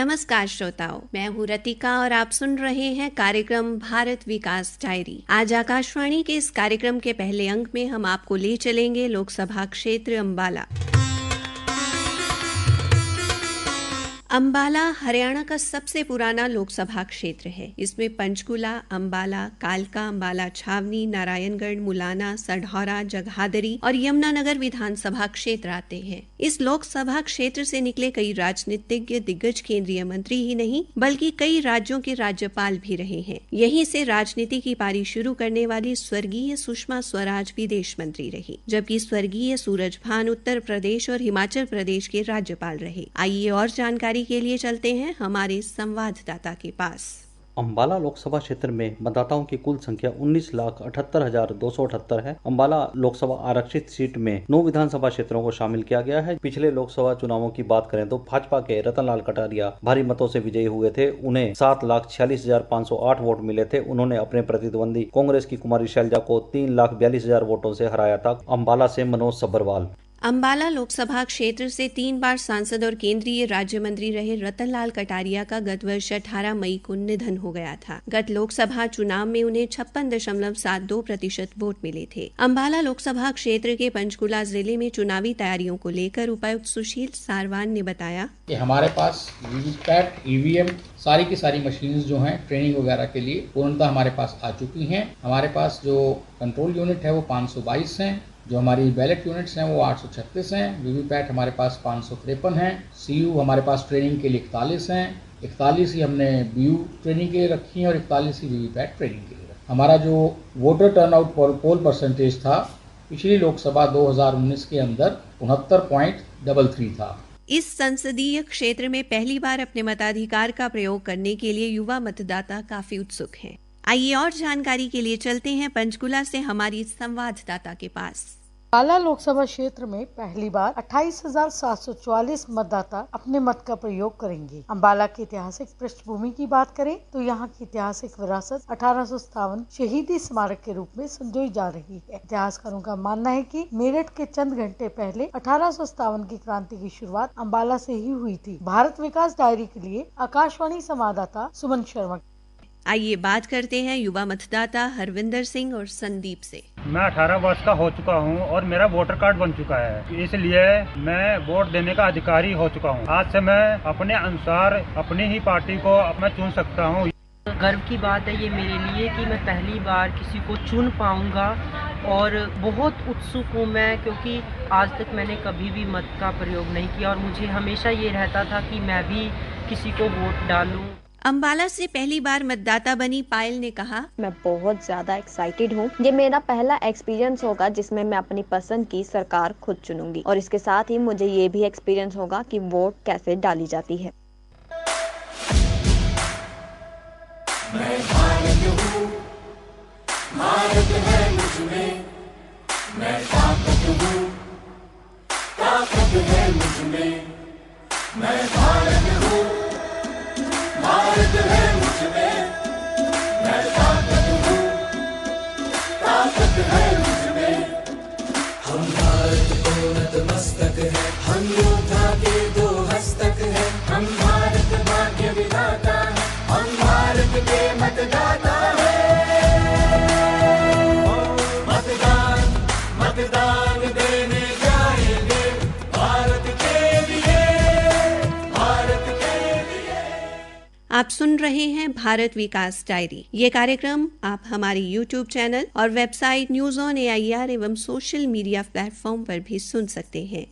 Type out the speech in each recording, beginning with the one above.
नमस्कार श्रोताओं, मैं हूँ रतिका और आप सुन रहे हैं कार्यक्रम भारत विकास डायरी। आज आकाशवाणी के इस कार्यक्रम के पहले अंक में हम आपको ले चलेंगे लोकसभा क्षेत्र अंबाला। अंबाला हरियाणा का सबसे पुराना लोकसभा क्षेत्र है। इसमें पंचकुला, अंबाला, कालका, अंबाला छावनी, नारायणगढ़, मुलाना, सढौरा, जगाधरी और यमुनानगर विधानसभा क्षेत्र आते हैं। इस लोकसभा क्षेत्र से निकले कई राजनीतिज्ञ दिग्गज केंद्रीय मंत्री ही नहीं बल्कि कई राज्यों के राज्यपाल भी रहे हैं। यहीं से राजनीति की पारी शुरू करने वाली स्वर्गीय सुषमा स्वराज विदेश मंत्री रही, जबकि स्वर्गीय सूरजभान उत्तर प्रदेश और हिमाचल प्रदेश के राज्यपाल रहे। आइए और जानकारी के लिए चलते हैं हमारे संवाददाता के पास। अंबाला लोकसभा क्षेत्र में मतदाताओं की कुल संख्या 19,78,278 है। अंबाला लोकसभा आरक्षित सीट में 9 विधानसभा क्षेत्रों को शामिल किया गया है। पिछले लोकसभा चुनावों की बात करें तो भाजपा के रतनलाल कटारिया भारी मतों से विजयी हुए थे। उन्हें 7,46,508 वोट मिले थे। उन्होंने अपने प्रतिद्वंदी कांग्रेस की कुमारी शैलजा को 3,42,000 वोटों से हराया था। अंबाला से मनोज सब्बरवाल। अंबाला लोकसभा क्षेत्र से 3 बार सांसद और केंद्रीय राज्य मंत्री रहे रतनलाल कटारिया का गत वर्ष 18 मई को निधन हो गया था। गत लोकसभा चुनाव में उन्हें 56.72% वोट मिले थे। अंबाला लोकसभा क्षेत्र के पंचकुला जिले में चुनावी तैयारियों को लेकर उपायुक्त सुशील सारवान ने बताया कि हमारे पास वीवीपैट, ईवीएम सारी की सारी मशीन्स जो हैं ट्रेनिंग वगैरह के लिए पूर्णतः हमारे पास आ चुकी हैं। हमारे पास जो कंट्रोल यूनिट है वो 522 हैं, जो हमारी बैलेट यूनिट्स हैं वो 836 हैं, वीवीपैट हमारे पास 553 हैं, सीयू हमारे पास ट्रेनिंग के लिए 41 हैं, 41 ही हमने बीयू ट्रेनिंग के लिए रखी हैं और 41 ही वीवीपैट ट्रेनिंग के लिए रखी। हमारा जो वोटर टर्नआउट पोल परसेंटेज था पिछली लोकसभा 2019 के अंदर 69.33 था। इस संसदीय क्षेत्र में पहली बार अपने मताधिकार का प्रयोग करने के लिए युवा मतदाता काफी उत्सुक हैं। आइए और जानकारी के लिए चलते हैं पंचकुला से हमारी संवाददाता के पास। अंबाला लोकसभा क्षेत्र में पहली बार 28,744 मतदाता अपने मत का प्रयोग करेंगे। अंबाला की ऐतिहासिक पृष्ठभूमि की बात करें तो यहाँ की ऐतिहासिक विरासत 1857 शहीदी स्मारक के रूप में संजोई जा रही है। इतिहासकारों का मानना है कि मेरठ के चंद घंटे पहले 1857 की क्रांति की शुरुआत अंबाला से ही हुई थी। भारत विकास डायरी के लिए आकाशवाणी संवाददाता सुमन शर्मा। आइए बात करते हैं युवा मतदाता हरविंदर सिंह और संदीप से। मैं 18 वर्ष का हो चुका हूं और मेरा वोटर कार्ड बन चुका है, इसलिए मैं वोट देने का अधिकारी हो चुका हूं। आज से मैं अपने अनुसार अपनी ही पार्टी को अपना चुन सकता हूं। गर्व की बात है ये मेरे लिए कि मैं पहली बार किसी को चुन पाऊंगा और बहुत उत्सुक हूँ मैं, क्योंकि आज तक मैंने कभी भी मत का प्रयोग नहीं किया और मुझे हमेशा ये रहता था कि मैं भी किसी को वोट डालूं। अंबाला से पहली बार मतदाता बनी पायल ने कहा, मैं बहुत ज्यादा एक्साइटेड हूँ। ये मेरा पहला एक्सपीरियंस होगा जिसमें मैं अपनी पसंद की सरकार खुद चुनूंगी और इसके साथ ही मुझे ये भी एक्सपीरियंस होगा कि वोट कैसे डाली जाती है। मैं भारत हूँ, भारत है मुझमें, मैं ताकत हूँ, ताकत है मुझमें, मैं भारत हूँ, भारत है मुझमें, मैं ताकत हूँ, ताकत है मुझमें। हम भारत को नतमस्तक है, हम योद्धा के 2 हस्तक है, हम भारत भाग्य विधाता है, हम भारत के मतदाता है। मतदान मतदान देने जाएंगे भारत के लिए, भारत के लिए। आप सुन रहे हैं भारत विकास डायरी। ये कार्यक्रम आप हमारे YouTube चैनल और वेबसाइट न्यूज ऑन AIR एवं सोशल मीडिया प्लेटफॉर्म पर भी सुन सकते हैं।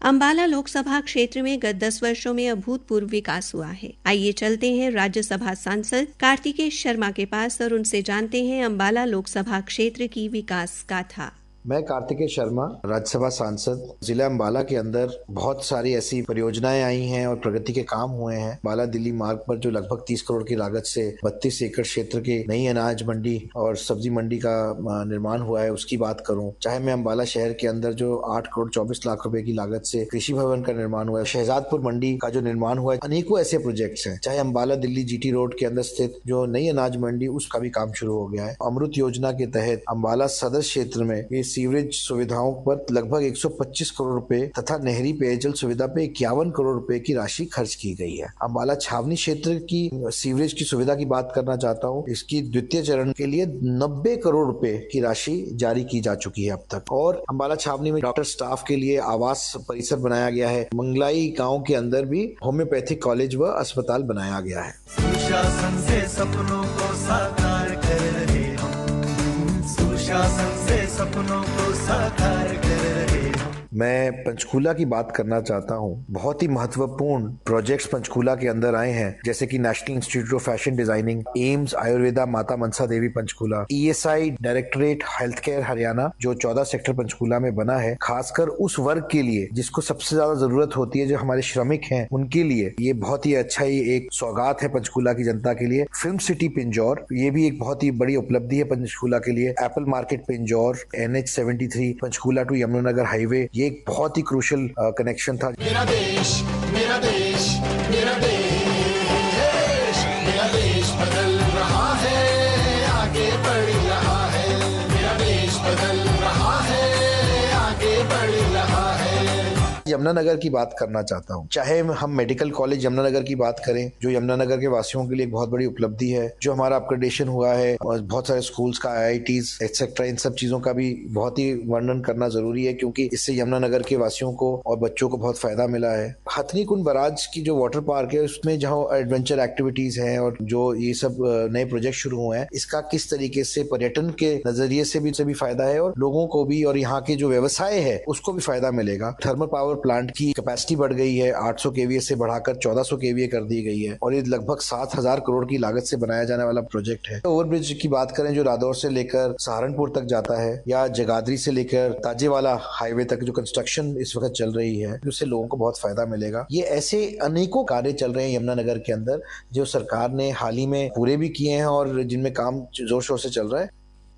अंबाला लोकसभा क्षेत्र में गत 10 वर्षों में अभूतपूर्व विकास हुआ है। आइए चलते हैं राज्यसभा सांसद कार्तिकेय शर्मा के पास और उनसे जानते हैं अंबाला लोकसभा क्षेत्र की विकास गाथा। मैं कार्तिकेय शर्मा, राज्यसभा सांसद। जिला अंबाला के अंदर बहुत सारी ऐसी परियोजनाएं आई हैं और प्रगति के काम हुए हैं। अंबाला दिल्ली मार्ग पर जो लगभग 30 करोड़ की लागत से 32 एकड़ क्षेत्र के नई अनाज मंडी और सब्जी मंडी का निर्माण हुआ है, उसकी बात करूं, चाहे मैं अंबाला शहर के अंदर जो 8 करोड़ 24 लाख रुपए की लागत से कृषि भवन का निर्माण हुआ है, शहजादपुर मंडी का जो निर्माण हुआ है, अनेकों ऐसे प्रोजेक्ट्स हैं। चाहे अंबाला दिल्ली GT रोड के अंदर स्थित जो नई अनाज मंडी, उसका भी काम शुरू हो गया है। अमृत योजना के तहत अंबाला सदर क्षेत्र में ये सीवरेज सुविधाओं पर लगभग 125 करोड़ रुपए तथा नहरी पेयजल सुविधा पे 51 करोड़ रुपए की राशि खर्च की गई है। अम्बाला छावनी क्षेत्र की सीवरेज की सुविधा की बात करना चाहता हूँ। इसकी द्वितीय चरण के लिए 90 करोड़ रुपए की राशि जारी की जा चुकी है अब तक। और अम्बाला छावनी में डॉक्टर स्टाफ के लिए आवास परिसर बनाया गया है। मंगलाई गांव के अंदर भी होम्योपैथिक कॉलेज व अस्पताल बनाया गया है। सुशासन से सपनों को साकार कर रहे हम, सुशासन से सपनों को साकार कर रहे हम। मैं पंचकूला की बात करना चाहता हूँ। बहुत ही महत्वपूर्ण प्रोजेक्ट्स पंचकूला के अंदर आए हैं, जैसे कि national institute of fashion designing, AIIMS Ayurveda Mata Mansa Devi Panchkula, ESI directorate health care Haryana जो 14 सेक्टर पंचकूला में बना है, खासकर उस वर्ग के लिए जिसको सबसे ज्यादा जरूरत होती है, जो हमारे श्रमिक हैं उनके लिए ये बहुत ही अच्छा ही एक सौगात है पंचकूला की जनता के लिए। फिल्म सिटी पिंजौर, ये भी एक बहुत ही बड़ी उपलब्धि है पंचकूला के लिए। Apple market Pinjore, NH73 Panchkula to Yamunanagar highway, ये एक बहुत ही क्रूशियल कनेक्शन था। मेरा देश, मेरा देश, मेरा देश, मेरा देश बदल रहा है, आगे बढ़ रहा है। मेरा देश बदल रहा है, आगे बढ़ रहा है। यमुनानगर की बात करना चाहता हूँ। चाहे हम मेडिकल कॉलेज यमुनानगर की बात करें, जो यमुनानगर के वासियों के लिए एक बहुत बड़ी उपलब्धि है, जो हमारा अपग्रेडेशन हुआ है, और बहुत सारे स्कूल्स का, IITs एक्सेट्रा, इन सब चीजों का भी बहुत ही वर्णन करना जरूरी है, क्योंकि इससे यमुनानगर के वासियों को और बच्चों को बहुत फायदा मिला है। हथनी कुंड बराज की जो वाटर पार्क है, उसमें जहाँ एडवेंचर एक्टिविटीज हैं और जो ये सब नए प्रोजेक्ट शुरू हुए हैं, इसका किस तरीके से पर्यटन के नजरिए से भी फायदा है और लोगों को भी, और यहाँ के जो व्यवसाय है उसको भी फायदा मिलेगा। थर्मल पावर प्लांट की कैपेसिटी बढ़ गई है, 800 kVA से बढ़ाकर 1400 kVA कर दी गई है, और ये लगभग 7000 करोड़ की लागत से बनाया जाने वाला प्रोजेक्ट है। ओवरब्रिज की बात करें, जो रादौर से लेकर सहारनपुर तक जाता है, या जगाधरी से लेकर ताजेवाला हाईवे तक जो कंस्ट्रक्शन इस वक्त चल रही है, उससे लोगों को बहुत फायदा मिलेगा। ये ऐसे अनेकों कार्य चल रहे हैं यमुनानगर के अंदर, जो सरकार ने हाल ही में पूरे भी किए हैं और जिनमें काम जोर शोर से चल रहा है।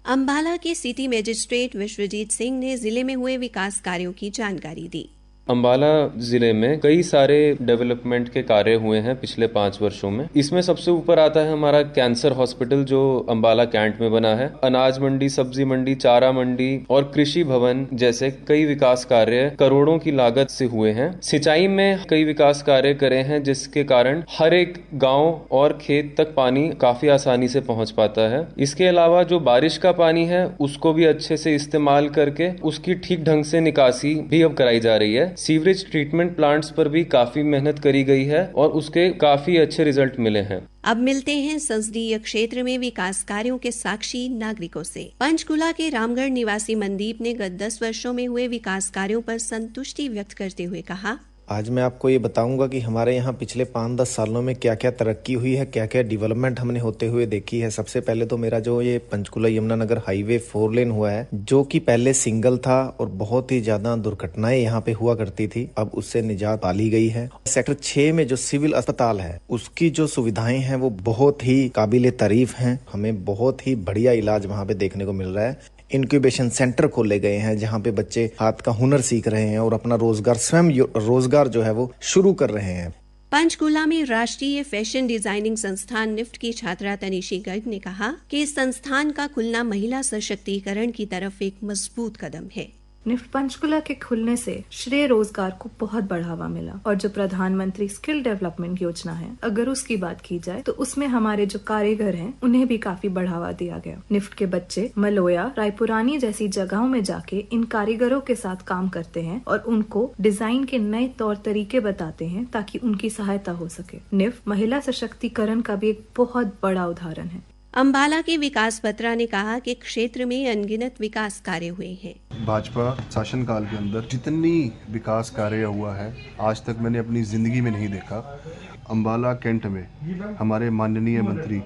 अम्बाला के सिटी मजिस्ट्रेट विश्वजीत सिंह ने जिले में हुए विकास कार्यों की जानकारी दी। अम्बाला जिले में कई सारे डेवलपमेंट के कार्य हुए हैं पिछले 5 वर्षों में। इसमें सबसे ऊपर आता है हमारा कैंसर हॉस्पिटल जो अम्बाला कैंट में बना है। अनाज मंडी, सब्जी मंडी, चारा मंडी और कृषि भवन जैसे कई विकास कार्य करोड़ों की लागत से हुए हैं। सिंचाई में कई विकास कार्य करे हैं, जिसके कारण हर एक गाँव और खेत तक पानी काफी आसानी से पहुँच पाता है। इसके अलावा जो बारिश का पानी है उसको भी अच्छे से इस्तेमाल करके उसकी ठीक ढंग से निकासी भी अब कराई जा रही है। सीवरेज ट्रीटमेंट प्लांट्स पर भी काफी मेहनत करी गई है और उसके काफी अच्छे रिजल्ट मिले हैं। अब मिलते हैं संसदीय क्षेत्र में विकास कार्यों के साक्षी नागरिकों से। पंचकूला के रामगढ़ निवासी मनदीप ने गत 10 वर्षों में हुए विकास कार्यों पर संतुष्टि व्यक्त करते हुए कहा, आज मैं आपको ये बताऊंगा कि हमारे यहाँ पिछले 5-10 सालों में क्या क्या तरक्की हुई है, क्या क्या डेवलपमेंट हमने होते हुए देखी है। सबसे पहले तो मेरा जो ये पंचकूला यमुनानगर हाईवे 4 लेन हुआ है, जो कि पहले सिंगल था और बहुत ही ज्यादा दुर्घटनाएं यहाँ पे हुआ करती थी, अब उससे निजात पा ली गई है। सेक्टर 6 में जो सिविल अस्पताल है, उसकी जो सुविधाएं हैं वो बहुत ही काबिले तारीफ हैं। हमें बहुत ही बढ़िया इलाज वहाँ पे देखने को मिल रहा है। इंक्यूबेशन सेंटर खोले गए हैं, जहाँ पे बच्चे हाथ का हुनर सीख रहे हैं और अपना स्वयं रोजगार जो है वो शुरू कर रहे हैं। पंचकूला में राष्ट्रीय फैशन डिजाइनिंग संस्थान निफ्ट की छात्रा तनिषी गर्ग ने कहा कि इस संस्थान का खुलना महिला सशक्तिकरण की तरफ एक मजबूत कदम है। निफ्ट पंचकूला के खुलने से श्रेय रोजगार को बहुत बढ़ावा मिला, और जो प्रधानमंत्री स्किल डेवलपमेंट योजना है, अगर उसकी बात की जाए तो उसमें हमारे जो कारीगर हैं उन्हें भी काफी बढ़ावा दिया गया। निफ्ट के बच्चे मलोया, रायपुरानी जैसी जगहों में जाके इन कारीगरों के साथ काम करते हैं और उनको डिजाइन के नए तौर तरीके बताते हैं ताकि उनकी सहायता हो सके। निफ्ट महिला सशक्तिकरण का भी एक बहुत बड़ा उदाहरण है। अम्बाला के विकास बत्रा ने कहा कि क्षेत्र में अनगिनत विकास कार्य हुए हैं। भाजपा शासनकाल के अंदर जितनी विकास कार्य हुआ है आज तक मैंने अपनी जिंदगी में नहीं देखा। अम्बाला कैंट में हमारे माननीय मंत्री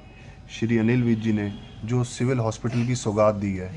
श्री अनिल विज जी ने जो सिविल हॉस्पिटल की सौगात दी है,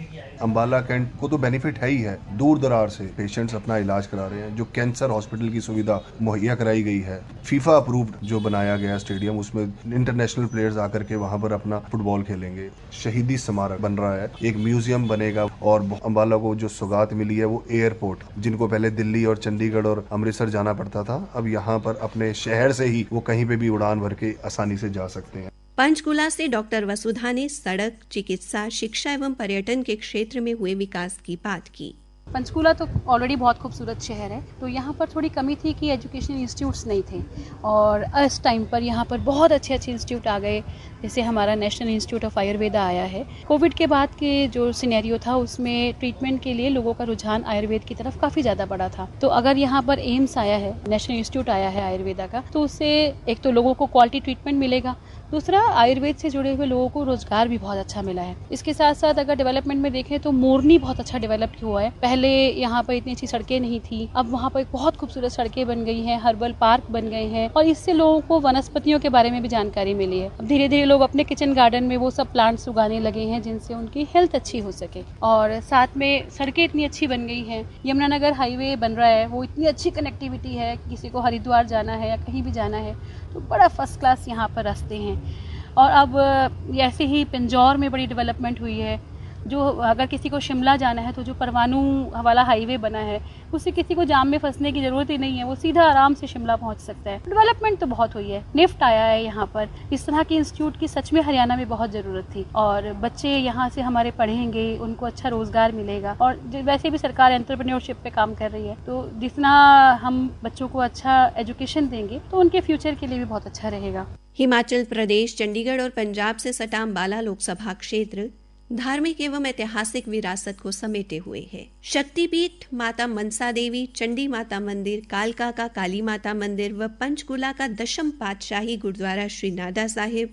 अम्बाला कैंट को तो बेनिफिट है ही है। दूर दरार से पेशेंट्स अपना इलाज करा रहे हैं। जो कैंसर हॉस्पिटल की सुविधा मुहैया कराई गई है, फीफा अप्रूव्ड जो बनाया गया स्टेडियम, उसमें इंटरनेशनल प्लेयर्स आकर के वहां पर अपना फुटबॉल खेलेंगे। शहीदी स्मारक बन रहा है, एक म्यूजियम बनेगा, और अम्बाला को जो सौगात मिली है वो एयरपोर्ट, जिनको पहले दिल्ली और चंडीगढ़ और अमृतसर जाना पड़ता था, अब यहाँ पर अपने शहर से ही वो कहीं पे भी उड़ान भर के आसानी से जा सकते हैं। पंचकुला से डॉक्टर वसुधा ने सड़क, चिकित्सा, शिक्षा एवं पर्यटन के क्षेत्र में हुए विकास की बात की। पंचकुला तो ऑलरेडी बहुत खूबसूरत शहर है, तो यहाँ पर थोड़ी कमी थी कि एजुकेशनल इंस्टीट्यूट्स नहीं थे, और इस टाइम पर यहाँ पर बहुत अच्छे इंस्टीट्यूट आ गए, जैसे हमारा नेशनल इंस्टीट्यूट ऑफ आयुर्वेदा आया है। कोविड के बाद के जो सिनेरियो था उसमें ट्रीटमेंट के लिए लोगों का रुझान आयुर्वेद की तरफ काफ़ी ज़्यादा बढ़ा था, तो अगर यहाँ पर एम्स आया है, नेशनल इंस्टीट्यूट आया है आयुर्वेदा का, तो उससे एक तो लोगों को क्वालिटी ट्रीटमेंट मिलेगा, दूसरा आयुर्वेद से जुड़े हुए लोगों को रोजगार भी बहुत अच्छा मिला है। इसके साथ साथ अगर डेवलपमेंट में देखें तो मोरनी बहुत अच्छा डेवलप्ड हुआ है। पहले यहाँ पर इतनी अच्छी सड़कें नहीं थी, अब वहाँ पर बहुत खूबसूरत सड़कें बन गई हैं, हर्बल पार्क बन गए हैं, और इससे लोगों को वनस्पतियों के बारे में भी जानकारी मिली है। अब धीरे धीरे लोग अपने किचन गार्डन में वो सब प्लांट्स उगाने लगे हैं जिनसे उनकी हेल्थ अच्छी हो सके, और साथ में सड़कें इतनी अच्छी बन गई हैं। यमुनानगर हाईवे बन रहा है, वो इतनी अच्छी कनेक्टिविटी है, किसी को हरिद्वार जाना है या कहीं भी जाना है तो बड़ा फर्स्ट क्लास यहाँ पर रास्ते हैं। और अब ऐसे ही पिंजौर में बड़ी डेवलपमेंट हुई है, जो अगर किसी को शिमला जाना है तो जो परवाणू वाला हाईवे बना है उससे किसी को जाम में फंसने की ज़रूरत ही नहीं है, वो सीधा आराम से शिमला पहुंच सकता है। डेवलपमेंट तो बहुत हुई है, निफ्ट आया है यहाँ पर। इस तरह के इंस्टीट्यूट की सच में हरियाणा में बहुत ज़रूरत थी, और बच्चे यहाँ से हमारे पढ़ेंगे, उनको अच्छा रोज़गार मिलेगा, और वैसे भी सरकार एंटरप्रेन्योरशिप पे काम कर रही है, तो जितना हम बच्चों को अच्छा एजुकेशन देंगे तो उनके फ्यूचर के लिए भी बहुत अच्छा रहेगा। हिमाचल प्रदेश, चंडीगढ़ और पंजाब से सटा अम्बाला लोकसभा क्षेत्र धार्मिक एवं ऐतिहासिक विरासत को समेटे हुए है। शक्तिपीठ माता मनसा देवी, चंडी माता मंदिर, कालका का काली माता मंदिर व पंचकुला का दशम पातशाही गुरुद्वारा श्री नाडा साहिब,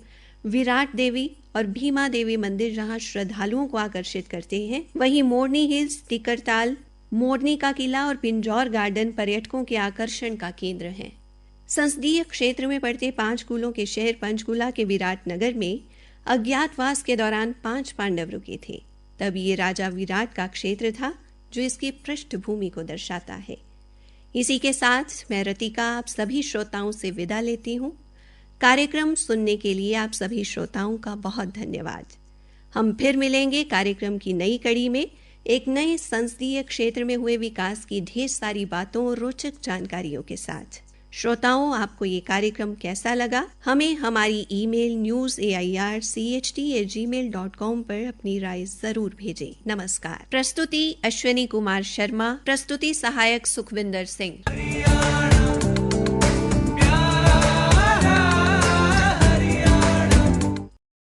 विराट देवी और भीमा देवी मंदिर जहां श्रद्धालुओं को आकर्षित करते हैं, वहीं मोरनी हिल्स, टिकरताल, मोरनी का किला और पिंजौर गार्डन पर्यटकों के आकर्षण का केंद्र हैं। संसदीय क्षेत्र में पड़ते 5 कुलों के शहर पंचकुला के विराट नगर में अज्ञातवास के दौरान 5 पांडव रुके थे। तब ये राजा विराट का क्षेत्र था जो इसकी पृष्ठभूमि को दर्शाता है। इसी के साथ मैं रतिका आप सभी श्रोताओं से विदा लेती हूँ। कार्यक्रम सुनने के लिए आप सभी श्रोताओं का बहुत धन्यवाद। हम फिर मिलेंगे कार्यक्रम की नई कड़ी में एक नए संसदीय क्षेत्र में हुए विकास की ढेर सारी बातों और रोचक जानकारियों के साथ। श्रोताओं, आपको ये कार्यक्रम कैसा लगा? हमें हमारी ईमेल newsairchd@gmail.com पर अपनी राय जरूर भेजें। नमस्कार। प्रस्तुति अश्विनी कुमार शर्मा, प्रस्तुति सहायक सुखविंदर सिंह।